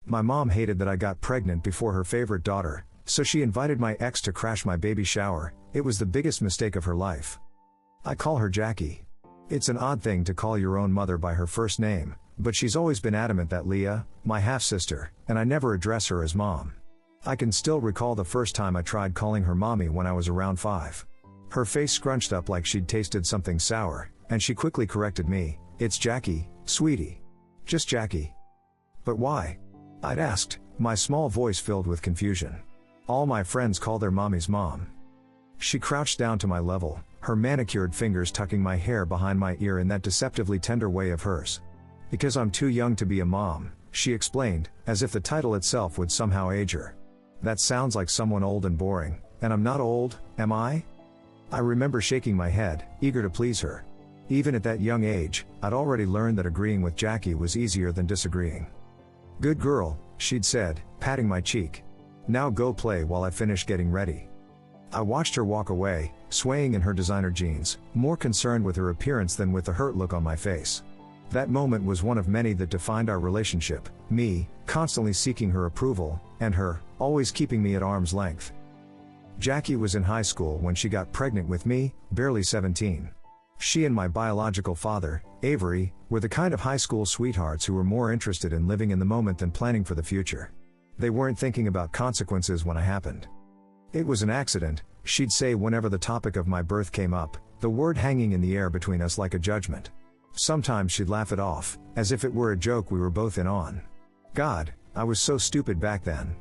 My mom hated that I got pregnant before her favorite daughter, so she invited my ex to crash my baby shower. It was the biggest mistake of her life. I call her Jackie. It's an odd thing to call your own mother by her first name, but she's always been adamant that Leah, my half-sister, and I never address her as mom. I can still recall the first time I tried calling her mommy when I was around 5. Her face scrunched up like she'd tasted something sour, and she quickly corrected me, "It's Jackie, sweetie. Just Jackie." "But why?" I'd asked, my small voice filled with confusion. "All my friends call their mommies mom." She crouched down to my level, her manicured fingers tucking my hair behind my ear in that deceptively tender way of hers. "Because I'm too young to be a mom," she explained, as if the title itself would somehow age her. "That sounds like someone old and boring, and I'm not old, am I?" I remember shaking my head, eager to please her. Even at that young age, I'd already learned that agreeing with Jackie was easier than disagreeing. "Good girl," she'd said, patting my cheek. "Now go play while I finish getting ready." I watched her walk away, swaying in her designer jeans, more concerned with her appearance than with the hurt look on my face. That moment was one of many that defined our relationship, me, constantly seeking her approval, and her, always keeping me at arm's length. Jackie was in high school when she got pregnant with me, barely 17. She and my biological father, Avery, were the kind of high school sweethearts who were more interested in living in the moment than planning for the future. They weren't thinking about consequences when it happened. "It was an accident," she'd say whenever the topic of my birth came up, the word hanging in the air between us like a judgment. Sometimes she'd laugh it off, as if it were a joke we were both in on. God, I was so stupid back then.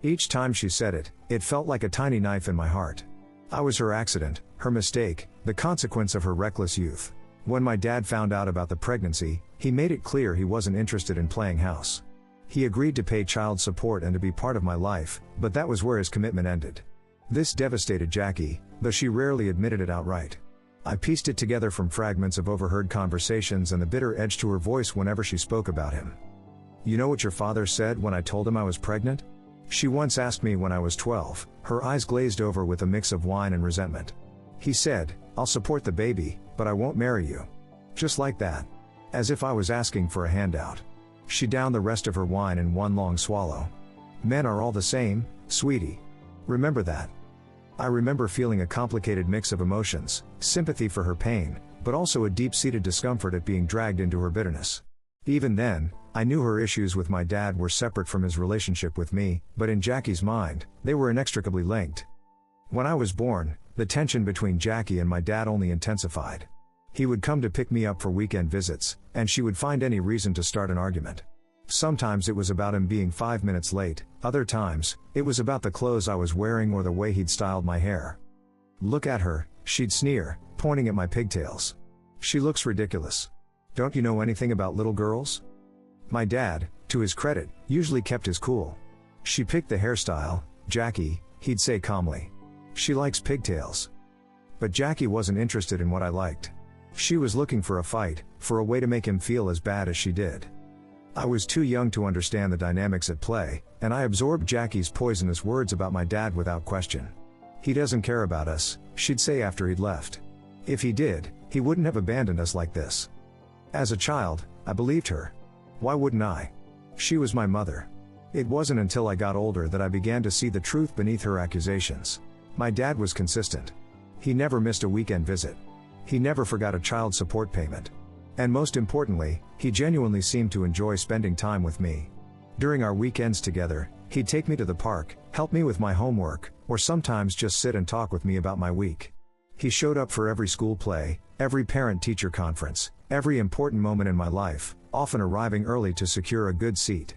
Each time she said it, it felt like a tiny knife in my heart. I was her accident, her mistake, the consequence of her reckless youth. When my dad found out about the pregnancy, he made it clear he wasn't interested in playing house. He agreed to pay child support and to be part of my life, but that was where his commitment ended. This devastated Jackie, though she rarely admitted it outright. I pieced it together from fragments of overheard conversations and the bitter edge to her voice whenever she spoke about him. "You know what your father said when I told him I was pregnant?" She once asked me when I was 12, her eyes glazed over with a mix of wine and resentment. "He said, I'll support the baby, but I won't marry you." Just like that. As if I was asking for a handout. She downed the rest of her wine in one long swallow. "Men are all the same, sweetie. Remember that." I remember feeling a complicated mix of emotions, sympathy for her pain, but also a deep-seated discomfort at being dragged into her bitterness. Even then, I knew her issues with my dad were separate from his relationship with me, but in Jackie's mind, they were inextricably linked. When I was born, the tension between Jackie and my dad only intensified. He would come to pick me up for weekend visits, and she would find any reason to start an argument. Sometimes it was about him being 5 minutes late, other times, it was about the clothes I was wearing or the way he'd styled my hair. "Look at her," she'd sneer, pointing at my pigtails. "She looks ridiculous. Don't you know anything about little girls?" My dad, to his credit, usually kept his cool. "She picked the hairstyle, Jackie," he'd say calmly. "She likes pigtails." But Jackie wasn't interested in what I liked. She was looking for a fight, for a way to make him feel as bad as she did. I was too young to understand the dynamics at play, and I absorbed Jackie's poisonous words about my dad without question. "He doesn't care about us," she'd say after he'd left. "If he did, he wouldn't have abandoned us like this." As a child, I believed her. Why wouldn't I? She was my mother. It wasn't until I got older that I began to see the truth beneath her accusations. My dad was consistent. He never missed a weekend visit. He never forgot a child support payment. And most importantly, he genuinely seemed to enjoy spending time with me. During our weekends together, he'd take me to the park, help me with my homework, or sometimes just sit and talk with me about my week. He showed up for every school play, every parent-teacher conference, every important moment in my life, often arriving early to secure a good seat.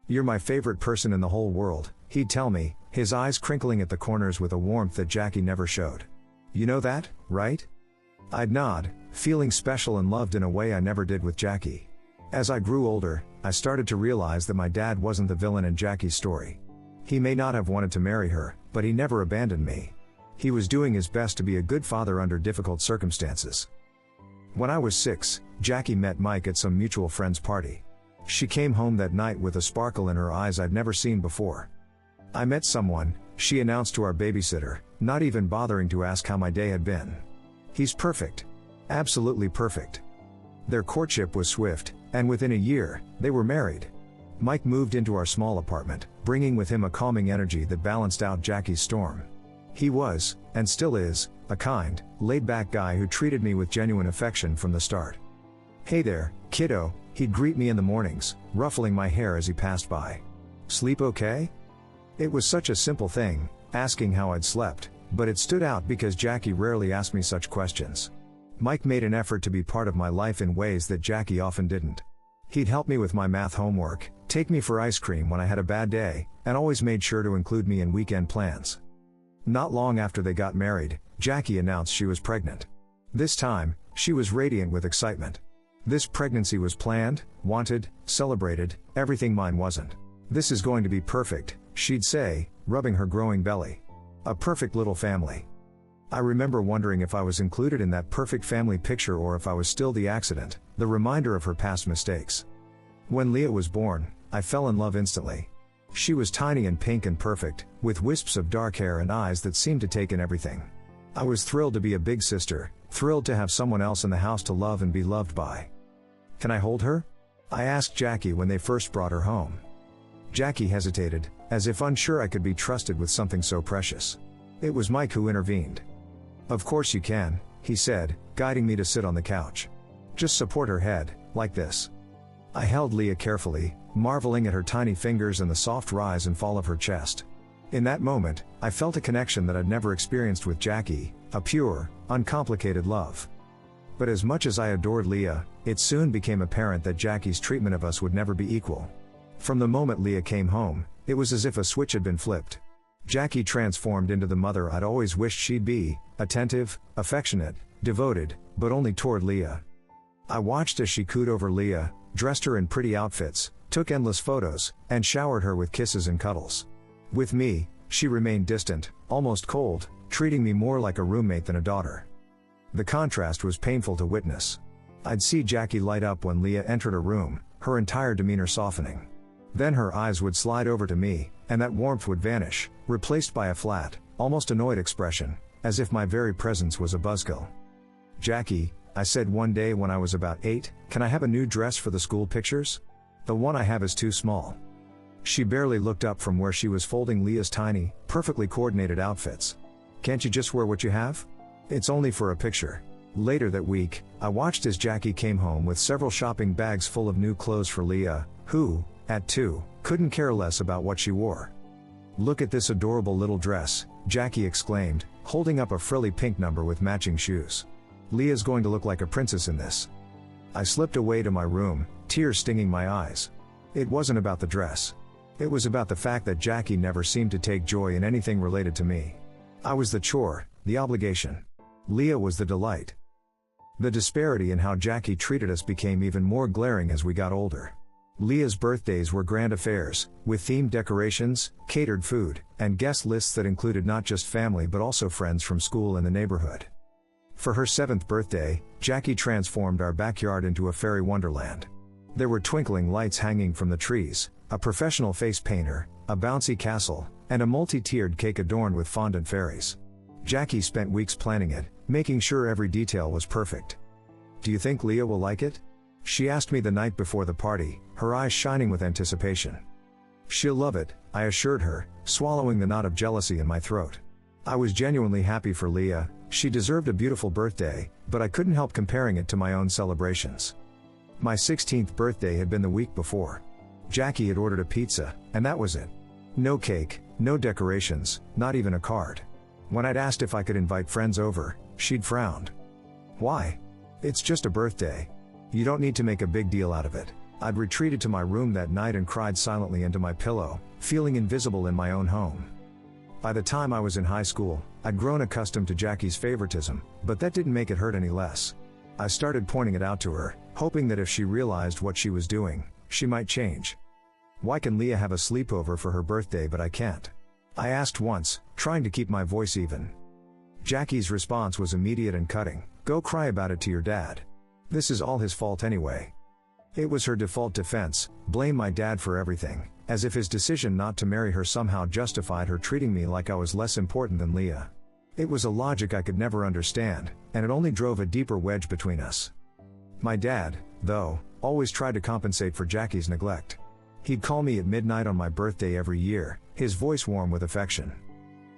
"You're my favorite person in the whole world," he'd tell me, his eyes crinkling at the corners with a warmth that Jackie never showed. "You know that, right?" I'd nod, feeling special and loved in a way I never did with Jackie. As I grew older, I started to realize that my dad wasn't the villain in Jackie's story. He may not have wanted to marry her, but he never abandoned me. He was doing his best to be a good father under difficult circumstances. When I was 6, Jackie met Mike at some mutual friend's party. She came home that night with a sparkle in her eyes I'd never seen before. "I met someone," she announced to our babysitter, not even bothering to ask how my day had been. "He's perfect. Absolutely perfect." Their courtship was swift, and within a year, they were married. Mike moved into our small apartment, bringing with him a calming energy that balanced out Jackie's storm. He was, and still is, a kind, laid-back guy who treated me with genuine affection from the start. "Hey there, kiddo," he'd greet me in the mornings, ruffling my hair as he passed by. "Sleep okay?" It was such a simple thing, asking how I'd slept, but it stood out because Jackie rarely asked me such questions. Mike made an effort to be part of my life in ways that Jackie often didn't. He'd help me with my math homework, take me for ice cream when I had a bad day, and always made sure to include me in weekend plans. Not long after they got married, Jackie announced she was pregnant. This time, she was radiant with excitement. This pregnancy was planned, wanted, celebrated, everything mine wasn't. "This is going to be perfect," she'd say, rubbing her growing belly. "A perfect little family." I remember wondering if I was included in that perfect family picture or if I was still the accident, the reminder of her past mistakes. When Leah was born, I fell in love instantly. She was tiny and pink and perfect, with wisps of dark hair and eyes that seemed to take in everything. I was thrilled to be a big sister, thrilled to have someone else in the house to love and be loved by. "Can I hold her?" I asked Jackie when they first brought her home. Jackie hesitated, as if unsure I could be trusted with something so precious. It was Mike who intervened. "Of course you can," he said, guiding me to sit on the couch. "Just support her head, like this." I held Leah carefully, marveling at her tiny fingers and the soft rise and fall of her chest. In that moment, I felt a connection that I'd never experienced with Jackie, a pure, uncomplicated love. But as much as I adored Leah, it soon became apparent that Jackie's treatment of us would never be equal. From the moment Leah came home, it was as if a switch had been flipped. Jackie transformed into the mother I'd always wished she'd be, attentive, affectionate, devoted, but only toward Leah. I watched as she cooed over Leah, dressed her in pretty outfits, took endless photos, and showered her with kisses and cuddles. With me, she remained distant, almost cold, treating me more like a roommate than a daughter. The contrast was painful to witness. I'd see Jackie light up when Leah entered a room, her entire demeanor softening. Then her eyes would slide over to me, and that warmth would vanish, replaced by a flat, almost annoyed expression, as if my very presence was a buzzkill. "Jackie," I said one day when I was about 8, "can I have a new dress for the school pictures? The one I have is too small." She barely looked up from where she was folding Leah's tiny, perfectly coordinated outfits. "Can't you just wear what you have? It's only for a picture." Later that week, I watched as Jackie came home with several shopping bags full of new clothes for Leah, who, at 2, couldn't care less about what she wore. "Look at this adorable little dress," Jackie exclaimed, holding up a frilly pink number with matching shoes. "Leah's going to look like a princess in this." I slipped away to my room, tears stinging my eyes. It wasn't about the dress. It was about the fact that Jackie never seemed to take joy in anything related to me. I was the chore, the obligation. Leah was the delight. The disparity in how Jackie treated us became even more glaring as we got older. Leah's birthdays were grand affairs, with themed decorations, catered food, and guest lists that included not just family but also friends from school and the neighborhood. For her 7th birthday, Jackie transformed our backyard into a fairy wonderland. There were twinkling lights hanging from the trees, a professional face painter, a bouncy castle, and a multi-tiered cake adorned with fondant fairies. Jackie spent weeks planning it, making sure every detail was perfect. "Do you think Leah will like it?" she asked me the night before the party, her eyes shining with anticipation. "She'll love it," I assured her, swallowing the knot of jealousy in my throat. I was genuinely happy for Leah. She deserved a beautiful birthday, but I couldn't help comparing it to my own celebrations. My 16th birthday had been the week before. Jackie had ordered a pizza, and that was it. No cake, no decorations, not even a card. When I'd asked if I could invite friends over, she'd frowned. "Why? It's just a birthday. You don't need to make a big deal out of it." I'd retreated to my room that night and cried silently into my pillow, feeling invisible in my own home. By the time I was in high school, I'd grown accustomed to Jackie's favoritism, but that didn't make it hurt any less. I started pointing it out to her, hoping that if she realized what she was doing, she might change. "Why can Leah have a sleepover for her birthday but I can't?" I asked once, trying to keep my voice even. Jackie's response was immediate and cutting. "Go cry about it to your dad. This is all his fault anyway." It was her default defense, blame my dad for everything, as if his decision not to marry her somehow justified her treating me like I was less important than Leah. It was a logic I could never understand, and it only drove a deeper wedge between us. My dad, though, always tried to compensate for Jackie's neglect. He'd call me at midnight on my birthday every year, his voice warm with affection.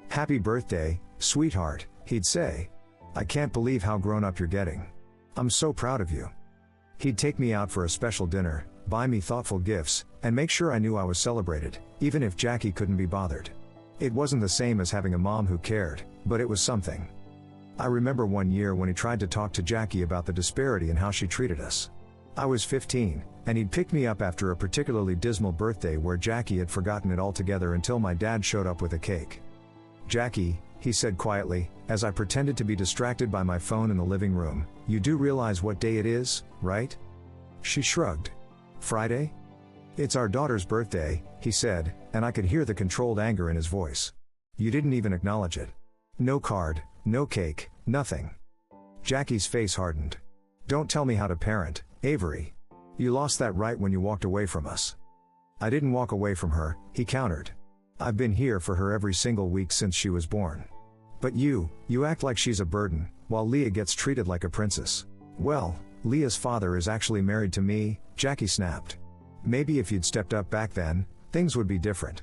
"Happy birthday, sweetheart," he'd say. "I can't believe how grown up you're getting. I'm so proud of you." He'd take me out for a special dinner, buy me thoughtful gifts, and make sure I knew I was celebrated, even if Jackie couldn't be bothered. It wasn't the same as having a mom who cared, but it was something. I remember one year when he tried to talk to Jackie about the disparity in how she treated us. I was 15, and he'd picked me up after a particularly dismal birthday where Jackie had forgotten it altogether until my dad showed up with a cake. "Jackie," he said quietly, as I pretended to be distracted by my phone in the living room, "you do realize what day it is, right?" She shrugged. "Friday?" "It's our daughter's birthday," he said, and I could hear the controlled anger in his voice. "You didn't even acknowledge it. No card, no cake, nothing." Jackie's face hardened. "Don't tell me how to parent, Avery. You lost that right when you walked away from us." "I didn't walk away from her," he countered. "I've been here for her every single week since she was born. But you act like she's a burden, while Leah gets treated like a princess." "Well, Leah's father is actually married to me," Jackie snapped. "Maybe if you'd stepped up back then, things would be different."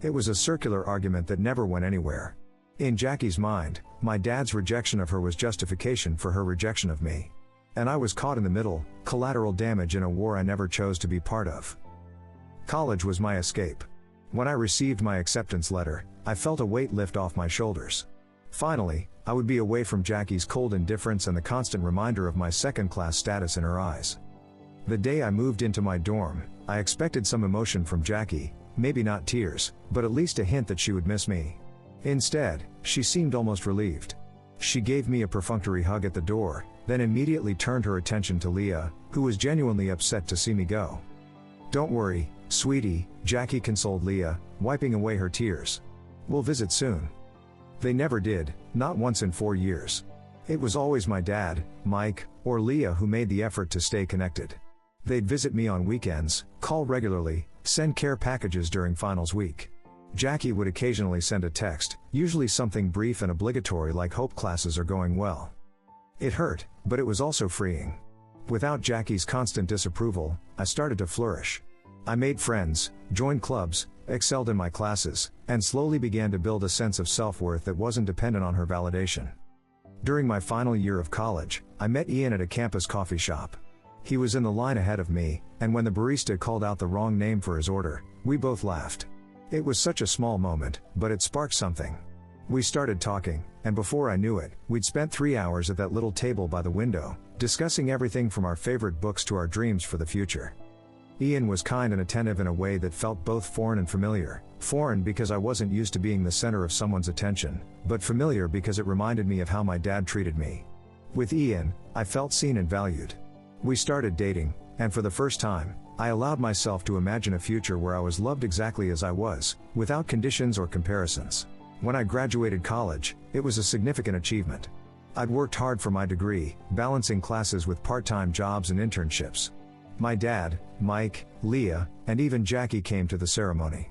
It was a circular argument that never went anywhere. In Jackie's mind, my dad's rejection of her was justification for her rejection of me. And I was caught in the middle, collateral damage in a war I never chose to be part of. College was my escape. When I received my acceptance letter, I felt a weight lift off my shoulders. Finally, I would be away from Jackie's cold indifference and the constant reminder of my second-class status in her eyes. The day I moved into my dorm, I expected some emotion from Jackie, maybe not tears, but at least a hint that she would miss me. Instead, she seemed almost relieved. She gave me a perfunctory hug at the door, then immediately turned her attention to Leah, who was genuinely upset to see me go. "Don't worry, sweetie," Jackie consoled Leah, wiping away her tears. "We'll visit soon." They never did, not once in 4 years. It was always my dad, Mike, or Leah who made the effort to stay connected. They'd visit me on weekends, call regularly, send care packages during finals week. Jackie would occasionally send a text, usually something brief and obligatory like "hope classes are going well." It hurt, but it was also freeing. Without Jackie's constant disapproval, I started to flourish. I made friends, joined clubs, excelled in my classes, and slowly began to build a sense of self-worth that wasn't dependent on her validation. During my final year of college, I met Ian at a campus coffee shop. He was in the line ahead of me, and when the barista called out the wrong name for his order, we both laughed. It was such a small moment, but it sparked something. We started talking, and before I knew it, we'd spent 3 hours at that little table by the window, discussing everything from our favorite books to our dreams for the future. Ian was kind and attentive in a way that felt both foreign and familiar. Foreign because I wasn't used to being the center of someone's attention, but familiar because it reminded me of how my dad treated me. With Ian, I felt seen and valued. We started dating, and for the first time, I allowed myself to imagine a future where I was loved exactly as I was, without conditions or comparisons. When I graduated college, it was a significant achievement. I'd worked hard for my degree, balancing classes with part-time jobs and internships. My dad, Mike, Leah, and even Jackie came to the ceremony.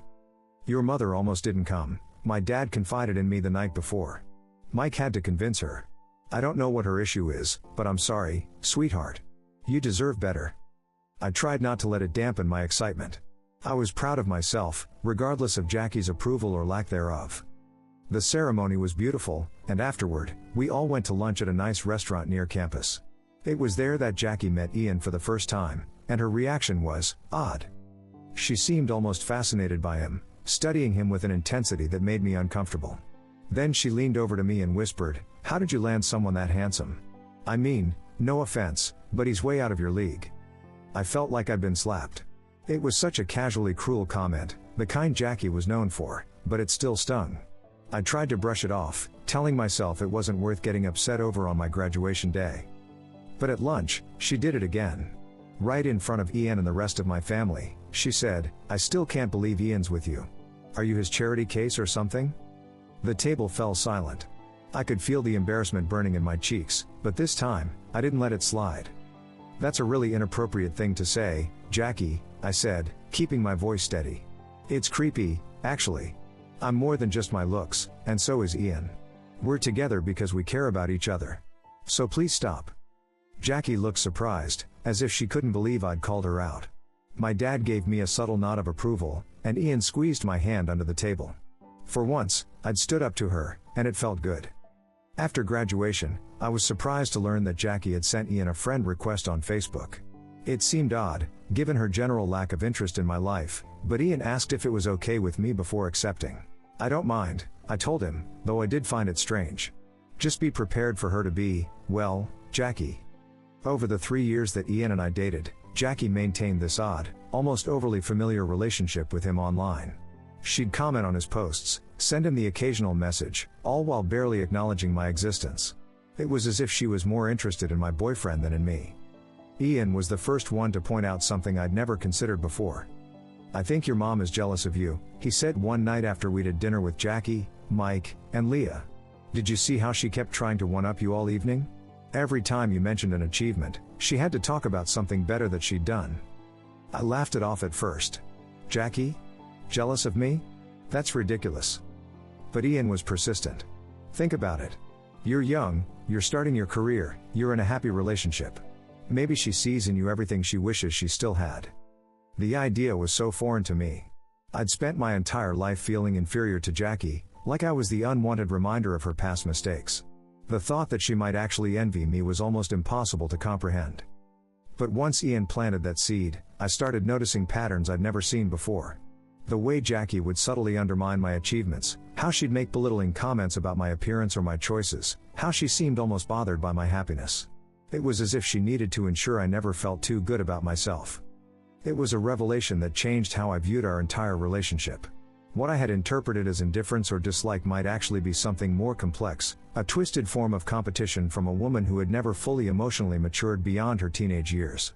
"Your mother almost didn't come," my dad confided in me the night before. Mike had to convince her. "I don't know what her issue is, but I'm sorry, sweetheart. You deserve better." I tried not to let it dampen my excitement. I was proud of myself, regardless of Jackie's approval or lack thereof. The ceremony was beautiful, and afterward, we all went to lunch at a nice restaurant near campus. It was there that Jackie met Ian for the first time, and her reaction was odd. She seemed almost fascinated by him, studying him with an intensity that made me uncomfortable. Then she leaned over to me and whispered, "How did you land someone that handsome? I mean, no offense, but he's way out of your league." I felt like I'd been slapped. It was such a casually cruel comment, the kind Jackie was known for, but it still stung. I tried to brush it off, telling myself it wasn't worth getting upset over on my graduation day. But at lunch, she did it again. Right in front of Ian and the rest of my family, she said, "I still can't believe Ian's with you. Are you his charity case or something?" The table fell silent. I could feel the embarrassment burning in my cheeks, but this time, I didn't let it slide. "That's a really inappropriate thing to say, Jackie," I said, keeping my voice steady. "It's creepy, actually. I'm more than just my looks, and so is Ian. We're together because we care about each other. So please stop." Jackie looked surprised, as if she couldn't believe I'd called her out. My dad gave me a subtle nod of approval, and Ian squeezed my hand under the table. For once, I'd stood up to her, and it felt good. After graduation, I was surprised to learn that Jackie had sent Ian a friend request on Facebook. It seemed odd, given her general lack of interest in my life, but Ian asked if it was okay with me before accepting. I don't mind, I told him, though I did find it strange. Just be prepared for her to be, well, Jackie. Over the 3 years that Ian and I dated, Jackie maintained this odd, almost overly familiar relationship with him online. She'd comment on his posts, send him the occasional message, all while barely acknowledging my existence. It was as if she was more interested in my boyfriend than in me. Ian was the first one to point out something I'd never considered before. I think your mom is jealous of you, he said one night after we'd had dinner with Jackie, Mike, and Leah. Did you see how she kept trying to one-up you all evening? Every time you mentioned an achievement, she had to talk about something better that she'd done. I laughed it off at first. Jackie? Jealous of me? That's ridiculous. But Ian was persistent. Think about it. You're young, you're starting your career, you're in a happy relationship. Maybe she sees in you everything she wishes she still had. The idea was so foreign to me. I'd spent my entire life feeling inferior to Jackie, like I was the unwanted reminder of her past mistakes. The thought that she might actually envy me was almost impossible to comprehend. But once Ian planted that seed, I started noticing patterns I'd never seen before. The way Jackie would subtly undermine my achievements, how she'd make belittling comments about my appearance or my choices, how she seemed almost bothered by my happiness. It was as if she needed to ensure I never felt too good about myself. It was a revelation that changed how I viewed our entire relationship. What I had interpreted as indifference or dislike might actually be something more complex, a twisted form of competition from a woman who had never fully emotionally matured beyond her teenage years.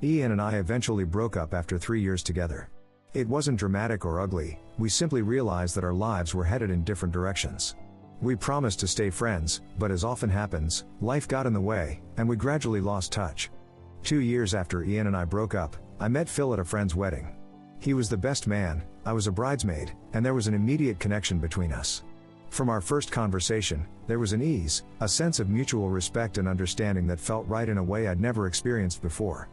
Ian and I eventually broke up after 3 years together. It wasn't dramatic or ugly, we simply realized that our lives were headed in different directions. We promised to stay friends, but as often happens, life got in the way, and we gradually lost touch. 2 years after Ian and I broke up, I met Phil at a friend's wedding. He was the best man, I was a bridesmaid, and there was an immediate connection between us. From our first conversation, there was an ease, a sense of mutual respect and understanding that felt right in a way I'd never experienced before.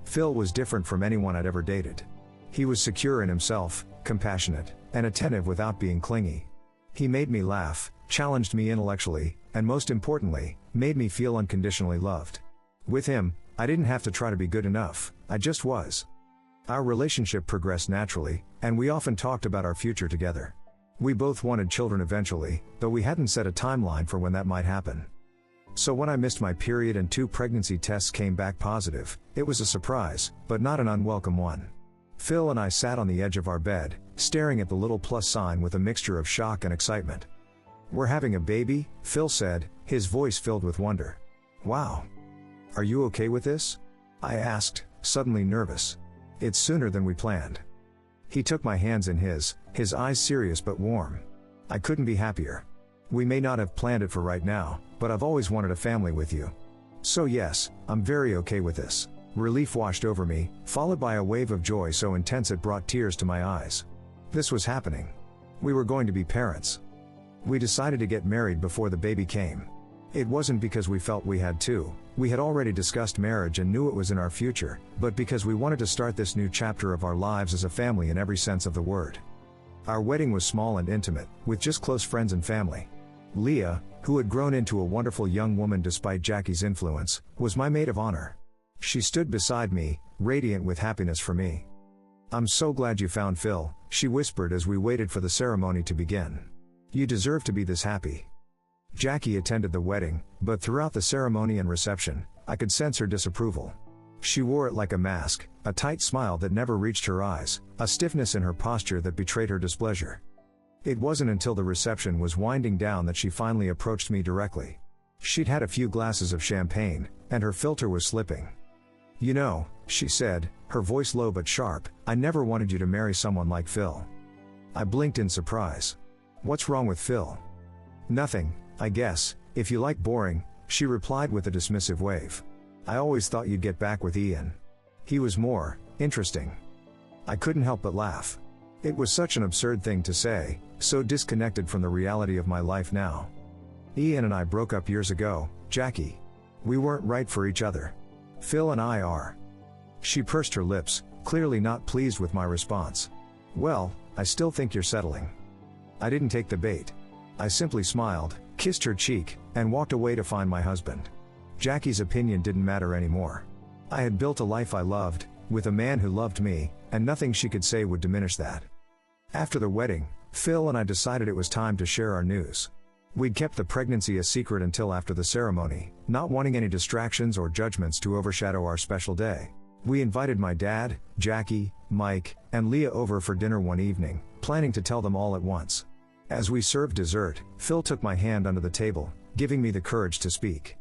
Phil was different from anyone I'd ever dated. He was secure in himself, compassionate, and attentive without being clingy. He made me laugh, challenged me intellectually, and most importantly, made me feel unconditionally loved. With him, I didn't have to try to be good enough, I just was. Our relationship progressed naturally, and we often talked about our future together. We both wanted children eventually, though we hadn't set a timeline for when that might happen. So when I missed my period and 2 pregnancy tests came back positive, it was a surprise, but not an unwelcome one. Phil and I sat on the edge of our bed, staring at the little plus sign with a mixture of shock and excitement. We're having a baby, Phil said, his voice filled with wonder. Wow. Are you okay with this? I asked, suddenly nervous. It's sooner than we planned. He took my hands in his eyes serious but warm. I couldn't be happier. We may not have planned it for right now, but I've always wanted a family with you. So yes, I'm very okay with this. Relief washed over me, followed by a wave of joy so intense it brought tears to my eyes. This was happening. We were going to be parents. We decided to get married before the baby came. It wasn't because we felt we had to, we had already discussed marriage and knew it was in our future, but because we wanted to start this new chapter of our lives as a family in every sense of the word. Our wedding was small and intimate, with just close friends and family. Leah, who had grown into a wonderful young woman despite Jackie's influence, was my maid of honor. She stood beside me, radiant with happiness for me. I'm so glad you found Phil, she whispered as we waited for the ceremony to begin. You deserve to be this happy. Jackie attended the wedding, but throughout the ceremony and reception, I could sense her disapproval. She wore it like a mask, a tight smile that never reached her eyes, a stiffness in her posture that betrayed her displeasure. It wasn't until the reception was winding down that she finally approached me directly. She'd had a few glasses of champagne, and her filter was slipping. You know, she said, her voice low but sharp, I never wanted you to marry someone like Phil. I blinked in surprise. What's wrong with Phil? Nothing, I guess, if you like boring, she replied with a dismissive wave. I always thought you'd get back with Ian. He was more interesting. I couldn't help but laugh. It was such an absurd thing to say, so disconnected from the reality of my life now. Ian and I broke up years ago, Jackie. We weren't right for each other. Phil and I are. She pursed her lips, clearly not pleased with my response. "Well, I still think you're settling." I didn't take the bait. I simply smiled, kissed her cheek, and walked away to find my husband. Jackie's opinion didn't matter anymore. I had built a life I loved, with a man who loved me, and nothing she could say would diminish that. After the wedding, Phil and I decided it was time to share our news. We'd kept the pregnancy a secret until after the ceremony, not wanting any distractions or judgments to overshadow our special day. We invited my dad, Jackie, Mike, and Leah over for dinner one evening, planning to tell them all at once. As we served dessert, Phil took my hand under the table, giving me the courage to speak.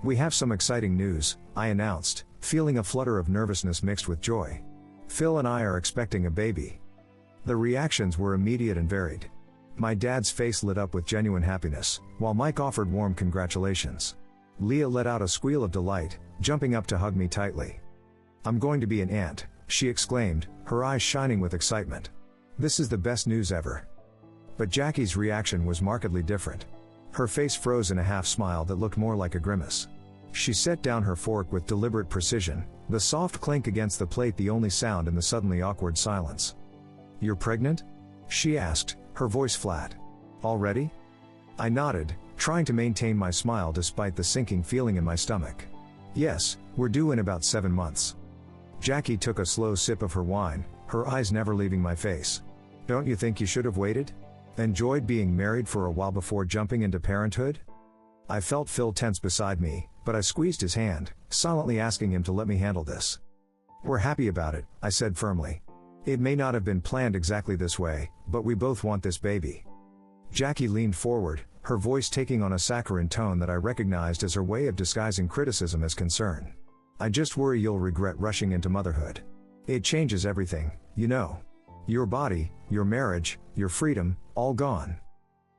"We have some exciting news," I announced, feeling a flutter of nervousness mixed with joy. "Phil and I are expecting a baby." The reactions were immediate and varied. My dad's face lit up with genuine happiness, while Mike offered warm congratulations. Leah let out a squeal of delight, jumping up to hug me tightly. "I'm going to be an aunt," she exclaimed, her eyes shining with excitement. "This is the best news ever." But Jackie's reaction was markedly different. Her face froze in a half-smile that looked more like a grimace. She set down her fork with deliberate precision, the soft clink against the plate the only sound in the suddenly awkward silence. "You're pregnant?" she asked, her voice flat. "Already?" I nodded, trying to maintain my smile despite the sinking feeling in my stomach. "Yes, we're due in about 7 months." Jackie took a slow sip of her wine, her eyes never leaving my face. "Don't you think you should have waited? Enjoyed being married for a while before jumping into parenthood?" I felt Phil tense beside me, but I squeezed his hand, silently asking him to let me handle this. "We're happy about it," I said firmly. "It may not have been planned exactly this way, but we both want this baby." Jackie leaned forward, her voice taking on a saccharine tone that I recognized as her way of disguising criticism as concern. "I just worry you'll regret rushing into motherhood. It changes everything, you know. Your body, your marriage, your freedom, all gone."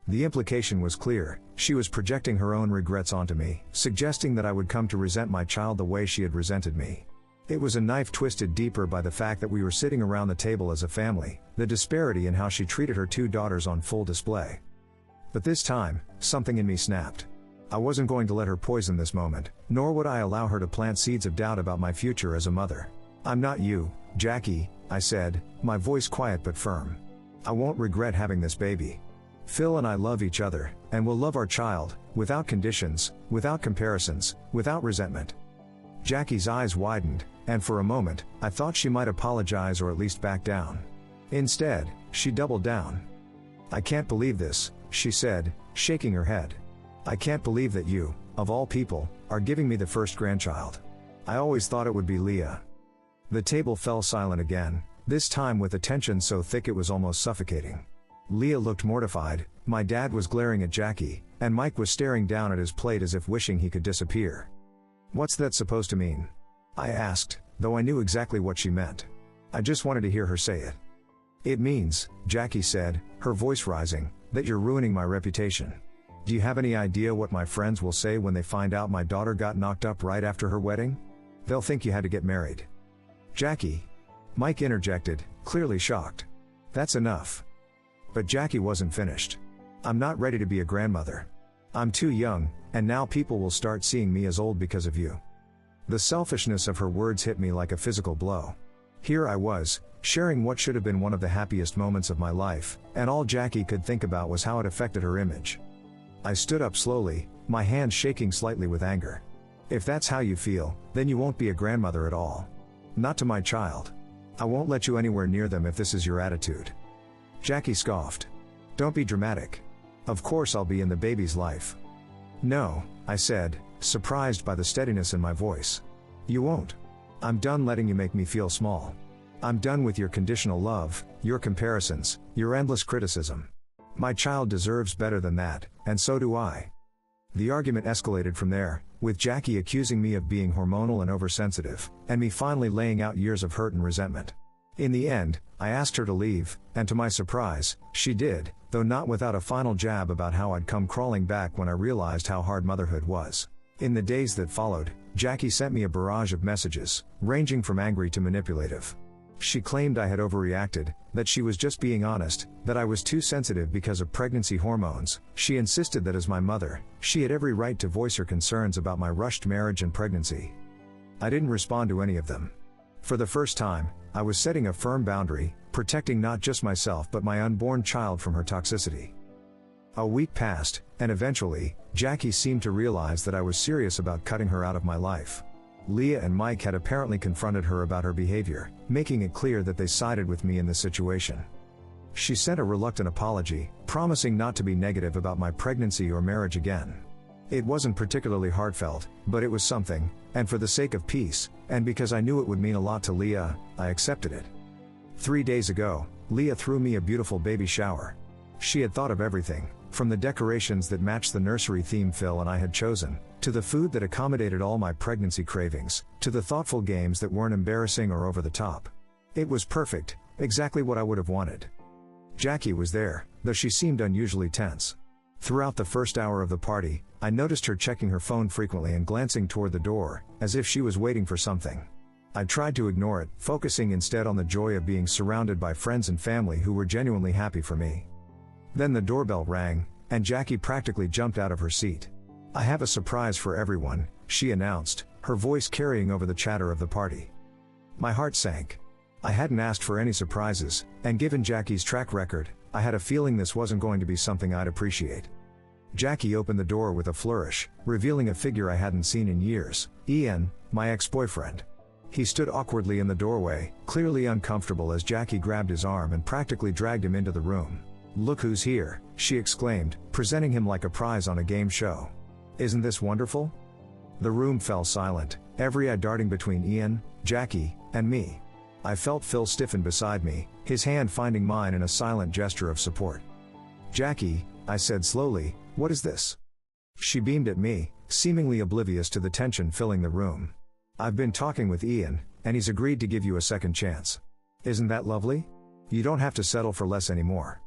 The implication was clear. She was projecting her own regrets onto me, suggesting that I would come to resent my child the way she had resented me. It was a knife twisted deeper by the fact that we were sitting around the table as a family, the disparity in how she treated her 2 daughters on full display. But this time, something in me snapped. I wasn't going to let her poison this moment, nor would I allow her to plant seeds of doubt about my future as a mother. "I'm not you, Jackie," I said, my voice quiet but firm. "I won't regret having this baby. Phil and I love each other, and will love our child, without conditions, without comparisons, without resentment." Jackie's eyes widened, and for a moment, I thought she might apologize or at least back down. Instead, she doubled down. "I can't believe this," she said, shaking her head. "I can't believe that you, of all people, are giving me the first grandchild. I always thought it would be Leah." The table fell silent again, this time with a tension so thick it was almost suffocating. Leah looked mortified, my dad was glaring at Jackie, and Mike was staring down at his plate as if wishing he could disappear. "What's that supposed to mean?" I asked, though I knew exactly what she meant. I just wanted to hear her say it. "It means," Jackie said, her voice rising, "that you're ruining my reputation. Do you have any idea what my friends will say when they find out my daughter got knocked up right after her wedding? They'll think you had to get married." "Jackie," Mike interjected, clearly shocked. "That's enough." But Jackie wasn't finished. "I'm not ready to be a grandmother. I'm too young, and now people will start seeing me as old because of you." The selfishness of her words hit me like a physical blow. Here I was, sharing what should have been one of the happiest moments of my life, and all Jackie could think about was how it affected her image. I stood up slowly, my hands shaking slightly with anger. "If that's how you feel, then you won't be a grandmother at all. Not to my child. I won't let you anywhere near them if this is your attitude." Jackie scoffed. "Don't be dramatic. Of course I'll be in the baby's life." "No," I said, surprised by the steadiness in my voice. "You won't. I'm done letting you make me feel small. I'm done with your conditional love, your comparisons, your endless criticism. My child deserves better than that, and so do I." The argument escalated from there, with Jackie accusing me of being hormonal and oversensitive, and me finally laying out years of hurt and resentment. In the end, I asked her to leave, and to my surprise, she did, though not without a final jab about how I'd come crawling back when I realized how hard motherhood was. In the days that followed, Jackie sent me a barrage of messages, ranging from angry to manipulative. She claimed I had overreacted, that she was just being honest, that I was too sensitive because of pregnancy hormones. She insisted that as my mother, she had every right to voice her concerns about my rushed marriage and pregnancy. I didn't respond to any of them. For the first time, I was setting a firm boundary, protecting not just myself but my unborn child from her toxicity. A week passed, and eventually, Jackie seemed to realize that I was serious about cutting her out of my life. Leah and Mike had apparently confronted her about her behavior, making it clear that they sided with me in this situation. She sent a reluctant apology, promising not to be negative about my pregnancy or marriage again. It wasn't particularly heartfelt, but it was something, and for the sake of peace, and because I knew it would mean a lot to Leah, I accepted it. 3 days ago, Leah threw me a beautiful baby shower. She had thought of everything, from the decorations that matched the nursery theme Phil and I had chosen, to the food that accommodated all my pregnancy cravings, to the thoughtful games that weren't embarrassing or over the top. It was perfect, exactly what I would have wanted. Jackie was there, though she seemed unusually tense. Throughout the first hour of the party, I noticed her checking her phone frequently and glancing toward the door, as if she was waiting for something. I tried to ignore it, focusing instead on the joy of being surrounded by friends and family who were genuinely happy for me. Then the doorbell rang, and Jackie practically jumped out of her seat. "I have a surprise for everyone," she announced, her voice carrying over the chatter of the party. My heart sank. I hadn't asked for any surprises, and given Jackie's track record, I had a feeling this wasn't going to be something I'd appreciate. Jackie opened the door with a flourish, revealing a figure I hadn't seen in years, Ian, my ex-boyfriend. He stood awkwardly in the doorway, clearly uncomfortable as Jackie grabbed his arm and practically dragged him into the room. "Look who's here," she exclaimed, presenting him like a prize on a game show. "Isn't this wonderful?" The room fell silent, every eye darting between Ian, Jackie, and me. I felt Phil stiffen beside me, his hand finding mine in a silent gesture of support. "Jackie," I said slowly, "what is this?" She beamed at me, seemingly oblivious to the tension filling the room. "I've been talking with Ian, and he's agreed to give you a second chance. Isn't that lovely? You don't have to settle for less anymore."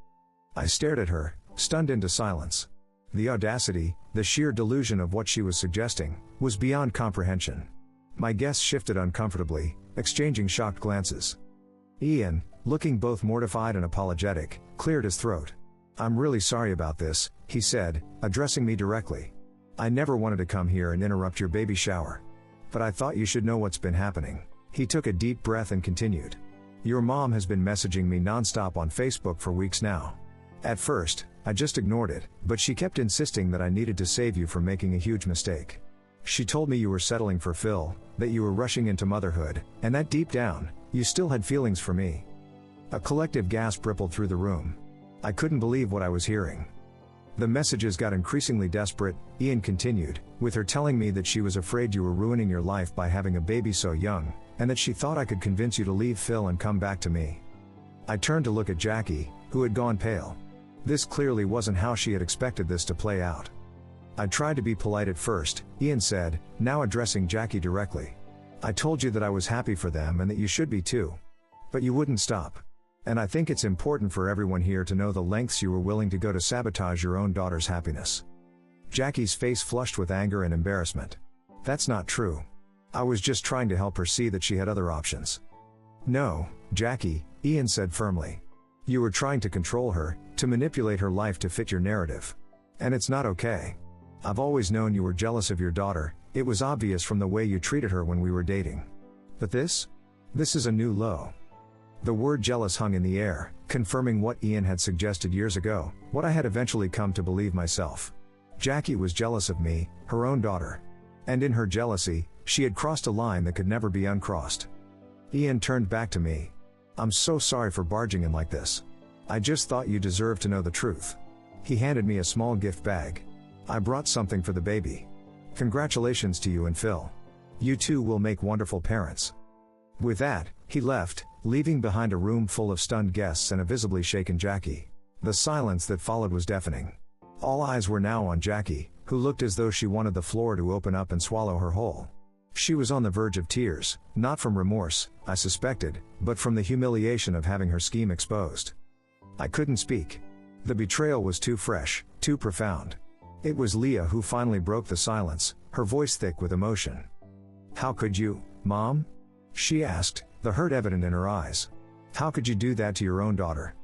I stared at her, stunned into silence. The audacity, the sheer delusion of what she was suggesting, was beyond comprehension. My guests shifted uncomfortably, exchanging shocked glances. Ian, looking both mortified and apologetic, cleared his throat. "I'm really sorry about this," he said, addressing me directly. "I never wanted to come here and interrupt your baby shower. But I thought you should know what's been happening." He took a deep breath and continued. "Your mom has been messaging me nonstop on Facebook for weeks now. At first, I just ignored it, but she kept insisting that I needed to save you from making a huge mistake. She told me you were settling for Phil, that you were rushing into motherhood, and that deep down, you still had feelings for me." A collective gasp rippled through the room. I couldn't believe what I was hearing. "The messages got increasingly desperate," Ian continued, "with her telling me that she was afraid you were ruining your life by having a baby so young, and that she thought I could convince you to leave Phil and come back to me." I turned to look at Jackie, who had gone pale. This clearly wasn't how she had expected this to play out. "I tried to be polite at first," Ian said, now addressing Jackie directly. "I told you that I was happy for them and that you should be too. But you wouldn't stop. And I think it's important for everyone here to know the lengths you were willing to go to sabotage your own daughter's happiness." Jackie's face flushed with anger and embarrassment. "That's not true. I was just trying to help her see that she had other options." "No, Jackie," Ian said firmly. "You were trying to control her, to manipulate her life to fit your narrative. And it's not okay. I've always known you were jealous of your daughter, it was obvious from the way you treated her when we were dating. But this is a new low." The word jealous hung in the air, confirming what Ian had suggested years ago, what I had eventually come to believe myself. Jackie was jealous of me, her own daughter. And in her jealousy, she had crossed a line that could never be uncrossed. Ian turned back to me. "I'm so sorry for barging in like this. I just thought you deserved to know the truth." He handed me a small gift bag. "I brought something for the baby. Congratulations to you and Phil. You two will make wonderful parents." With that, he left, leaving behind a room full of stunned guests and a visibly shaken Jackie. The silence that followed was deafening. All eyes were now on Jackie, who looked as though she wanted the floor to open up and swallow her whole. She was on the verge of tears, not from remorse, I suspected, but from the humiliation of having her scheme exposed. I couldn't speak. The betrayal was too fresh, too profound. It was Leah who finally broke the silence, her voice thick with emotion. "How could you, Mom?" she asked, the hurt evident in her eyes. "How could you do that to your own daughter?"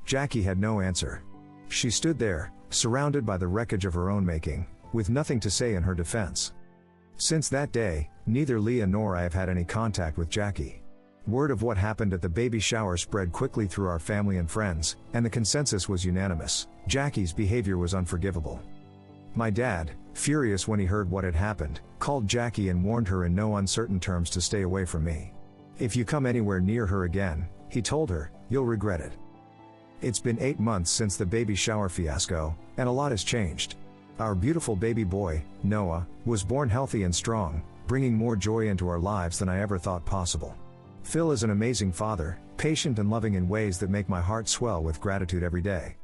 Jackie had no answer. She stood there, surrounded by the wreckage of her own making, with nothing to say in her defense. Since that day, neither Leah nor I have had any contact with Jackie. Word of what happened at the baby shower spread quickly through our family and friends, and the consensus was unanimous: Jackie's behavior was unforgivable. My dad, furious when he heard what had happened, called Jackie and warned her in no uncertain terms to stay away from me. "If you come anywhere near her again," he told her, "you'll regret it." It's been 8 months since the baby shower fiasco, and a lot has changed. Our beautiful baby boy, Noah, was born healthy and strong, bringing more joy into our lives than I ever thought possible. Phil is an amazing father, patient and loving in ways that make my heart swell with gratitude every day.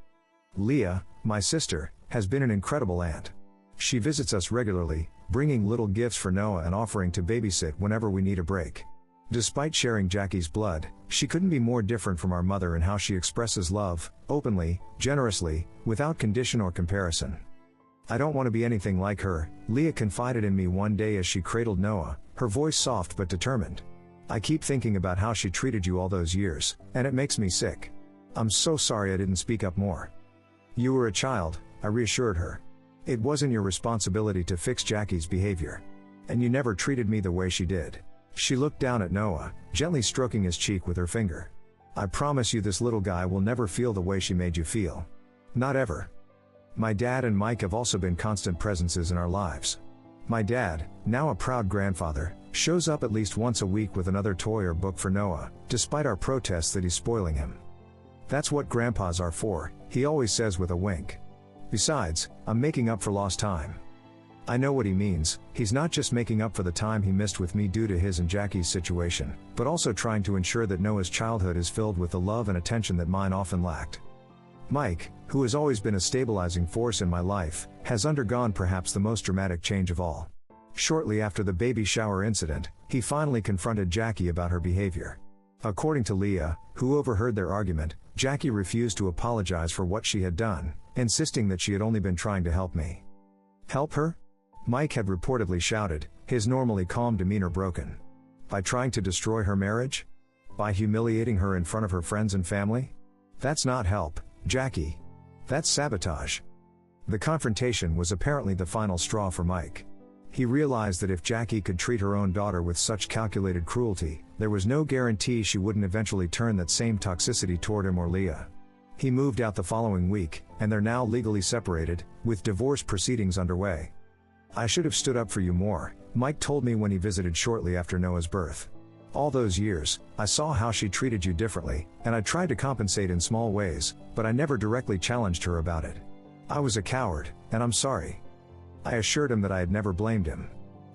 Leah, my sister, has been an incredible aunt. She visits us regularly, bringing little gifts for Noah and offering to babysit whenever we need a break. Despite sharing Jackie's blood, she couldn't be more different from our mother in how she expresses love, openly, generously, without condition or comparison. "I don't want to be anything like her," Leah confided in me one day as she cradled Noah, her voice soft but determined. "I keep thinking about how she treated you all those years, and it makes me sick. I'm so sorry I didn't speak up more." "You were a child," I reassured her. "It wasn't your responsibility to fix Jackie's behavior. And you never treated me the way she did." She looked down at Noah, gently stroking his cheek with her finger. "I promise you this little guy will never feel the way she made you feel. Not ever." My dad and Mike have also been constant presences in our lives. My dad, now a proud grandfather, shows up at least once a week with another toy or book for Noah, despite our protests that he's spoiling him. "That's what grandpas are for," he always says with a wink. "Besides, I'm making up for lost time." I know what he means. He's not just making up for the time he missed with me due to his and Jackie's situation, but also trying to ensure that Noah's childhood is filled with the love and attention that mine often lacked. Mike, who has always been a stabilizing force in my life, has undergone perhaps the most dramatic change of all. Shortly after the baby shower incident, he finally confronted Jackie about her behavior. According to Leah, who overheard their argument, Jackie refused to apologize for what she had done, insisting that she had only been trying to help me. "Help her?" Mike had reportedly shouted, his normally calm demeanor broken. "By trying to destroy her marriage? By humiliating her in front of her friends and family? That's not help, Jackie. That's sabotage." The confrontation was apparently the final straw for Mike. He realized that if Jackie could treat her own daughter with such calculated cruelty, there was no guarantee she wouldn't eventually turn that same toxicity toward him or Leah. He moved out the following week, and they're now legally separated, with divorce proceedings underway. "I should have stood up for you more," Mike told me when he visited shortly after Noah's birth. "All those years, I saw how she treated you differently, and I tried to compensate in small ways, but I never directly challenged her about it. I was a coward, and I'm sorry." I assured him that I had never blamed him.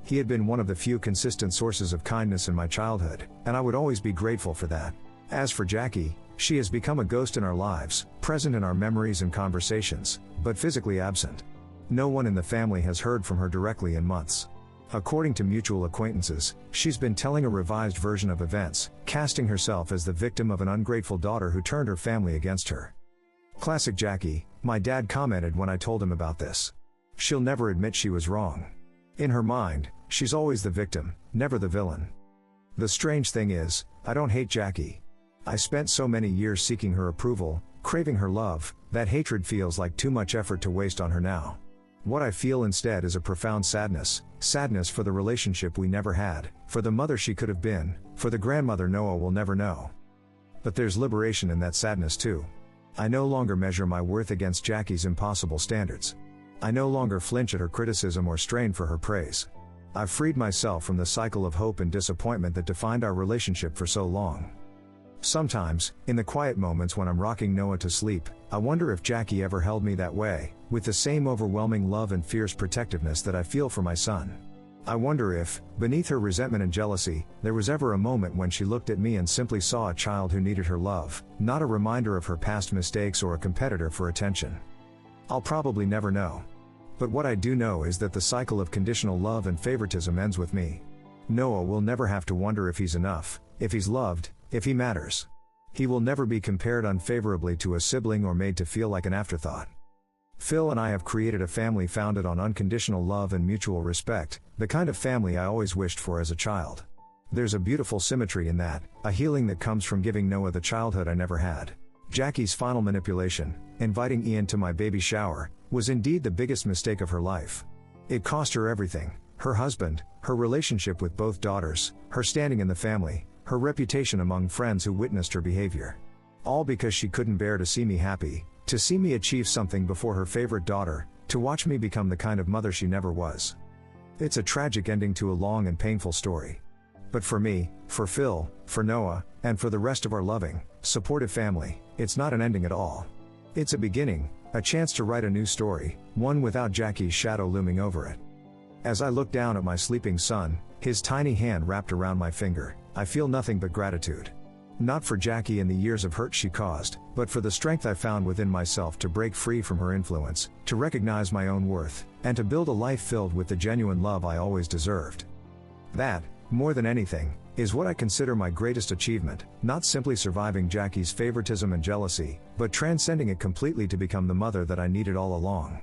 He had been one of the few consistent sources of kindness in my childhood, and I would always be grateful for that. As for Jackie, she has become a ghost in our lives, present in our memories and conversations, but physically absent. No one in the family has heard from her directly in months. According to mutual acquaintances, she's been telling a revised version of events, casting herself as the victim of an ungrateful daughter who turned her family against her. "Classic Jackie," my dad commented when I told him about this. "She'll never admit she was wrong. In her mind, she's always the victim, never the villain." The strange thing is, I don't hate Jackie. I spent so many years seeking her approval, craving her love, that hatred feels like too much effort to waste on her now. What I feel instead is a profound sadness for the relationship we never had, for the mother she could have been, for the grandmother Noah will never know. But there's liberation in that sadness too. I no longer measure my worth against Jackie's impossible standards. I no longer flinch at her criticism or strain for her praise. I've freed myself from the cycle of hope and disappointment that defined our relationship for so long. Sometimes, in the quiet moments when I'm rocking Noah to sleep, I wonder if Jackie ever held me that way, with the same overwhelming love and fierce protectiveness that I feel for my son. I wonder if, beneath her resentment and jealousy, there was ever a moment when she looked at me and simply saw a child who needed her love, not a reminder of her past mistakes or a competitor for attention. I'll probably never know. But what I do know is that the cycle of conditional love and favoritism ends with me. Noah will never have to wonder if he's enough, if he's loved, if he matters. He will never be compared unfavorably to a sibling or made to feel like an afterthought. Phil and I have created a family founded on unconditional love and mutual respect, the kind of family I always wished for as a child. There's a beautiful symmetry in that, a healing that comes from giving Noah the childhood I never had. Jackie's final manipulation, inviting Ian to my baby shower, was indeed the biggest mistake of her life. It cost her everything: her husband, her relationship with both daughters, her standing in the family, her reputation among friends who witnessed her behavior. All because she couldn't bear to see me happy, to see me achieve something before her favorite daughter, to watch me become the kind of mother she never was. It's a tragic ending to a long and painful story. But for me, for Phil, for Noah, and for the rest of our loving, supportive family, it's not an ending at all. It's a beginning, a chance to write a new story, one without Jackie's shadow looming over it. As I look down at my sleeping son, his tiny hand wrapped around my finger, I feel nothing but gratitude. Not for Jackie and the years of hurt she caused, but for the strength I found within myself to break free from her influence, to recognize my own worth, and to build a life filled with the genuine love I always deserved. That, more than anything, is what I consider my greatest achievement, not simply surviving Jackie's favoritism and jealousy, but transcending it completely to become the mother that I needed all along.